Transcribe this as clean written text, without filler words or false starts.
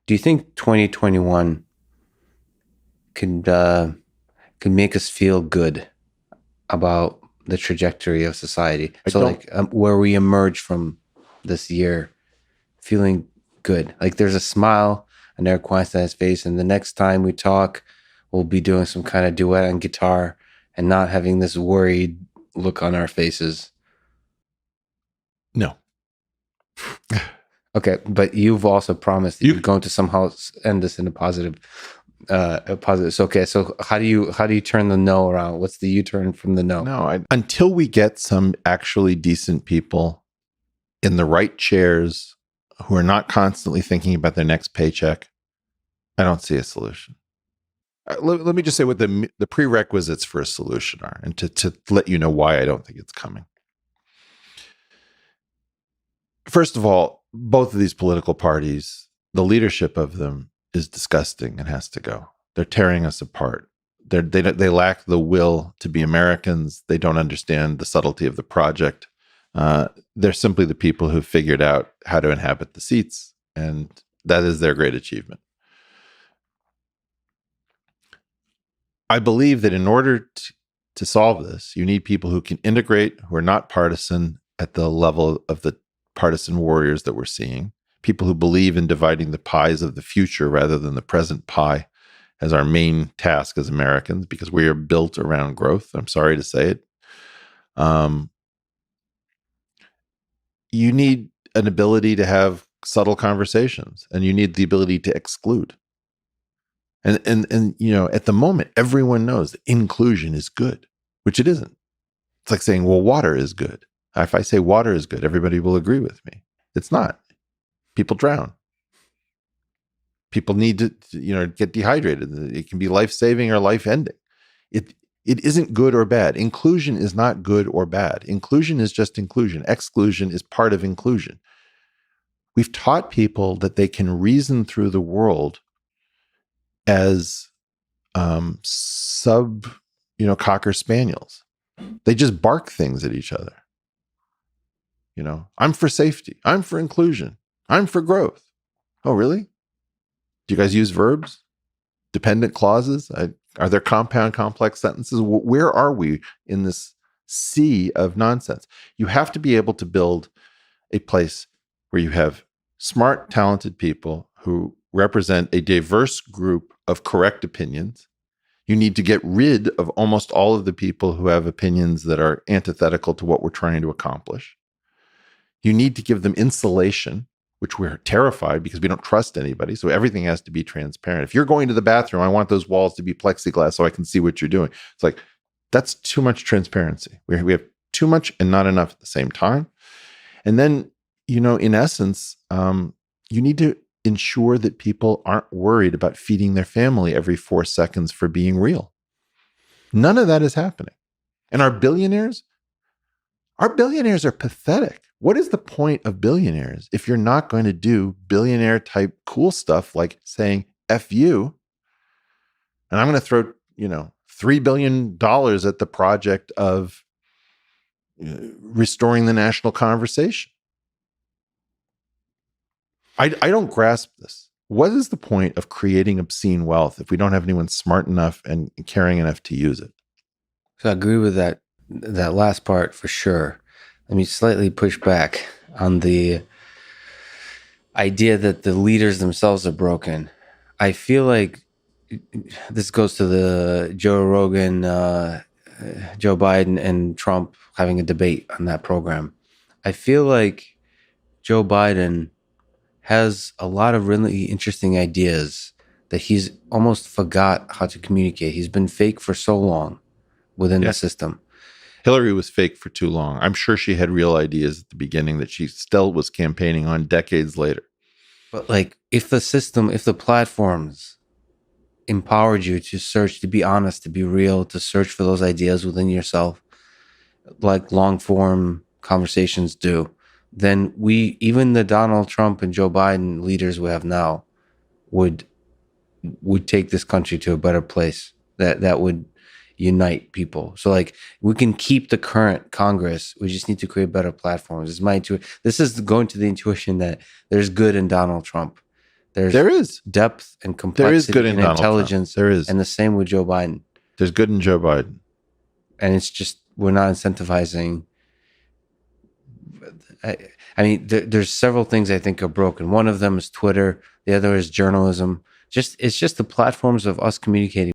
Do you think 2021 could could make us feel good about the trajectory of society? I So, don't. like, where we emerge from this year feeling good, like there's a smile on Eric Weinstein's face, and the next time we talk, we'll be doing some kind of duet on guitar and not having this worried look on our faces. No. Okay, but you've also promised that You you're going to somehow end this in a positive. A positive. So, okay, so how do you turn the no around? What's the U-turn from the no? no. Until we get some actually decent people in the right chairs who are not constantly thinking about their next paycheck, I don't see a solution. Let me just say what the prerequisites for a solution are, and to let you know why I don't think it's coming. First of all, both of these political parties, the leadership of them is disgusting and has to go. They're tearing us apart. They lack the will to be Americans. They don't understand the subtlety of the project. They're simply the people who figured out how to inhabit the seats, and that is their great achievement. I believe that in order to solve this, you need people who can integrate, who are not partisan at the level of the partisan warriors that we're seeing, people who believe in dividing the pies of the future rather than the present pie as our main task as Americans, because we are built around growth. I'm sorry to say it. You need an ability to have subtle conversations, and you need the ability to exclude. And you know, at the moment, everyone knows that inclusion is good, which it isn't. It's like saying, well, water is good. If I say water is good, everybody will agree with me. It's not. People drown. People need to get dehydrated. It can be life-saving or life-ending. It isn't good or bad. Inclusion is not good or bad. Inclusion is just inclusion. Exclusion is part of inclusion. We've taught people that they can reason through the world as cocker spaniels. They just bark things at each other. I'm for safety. I'm for inclusion. I'm for growth. Oh, really? Do you guys use verbs? Dependent clauses? Are there compound complex sentences? Where are we in this sea of nonsense? You have to be able to build a place where you have smart, talented people who represent a diverse group of correct opinions. You need to get rid of almost all of the people who have opinions that are antithetical to what we're trying to accomplish. You need to give them insulation, which we're terrified because we don't trust anybody. So everything has to be transparent. If you're going to the bathroom, I want those walls to be plexiglass so I can see what you're doing. It's like, that's too much transparency. We have too much and not enough at the same time. And then, in essence, you need to ensure that people aren't worried about feeding their family every 4 seconds for being real. None of that is happening. And our billionaires are pathetic. What is the point of billionaires if you're not going to do billionaire type cool stuff like saying F you, and I'm going to throw, $3 billion at the project of restoring the national conversation? I don't grasp this. What is the point of creating obscene wealth if we don't have anyone smart enough and caring enough to use it? So I agree with that last part for sure. Let me slightly push back on the idea that the leaders themselves are broken. I feel like this goes to the Joe Rogan, Joe Biden and Trump having a debate on that program. I feel like Joe Biden has a lot of really interesting ideas that he's almost forgot how to communicate. He's been fake for so long within the system. Hillary was fake for too long. I'm sure she had real ideas at the beginning that she still was campaigning on decades later. But like, if the platforms empowered you to search, to be honest, to be real, to search for those ideas within yourself, like long form conversations do, then even the Donald Trump and Joe Biden leaders we have now would take this country to a better place. That would unite people. So like, we can keep the current Congress. We just need to create better platforms. This is going to the intuition that there's good in Donald Trump. There's There is. depth and There is complexity good in and Donald Trump. intelligence. There is. And the same with Joe Biden. There's good in Joe Biden. And it's just, we're not incentivizing. I mean, there's several things I think are broken. One of them is Twitter. The other is journalism. It's just the platforms of us communicating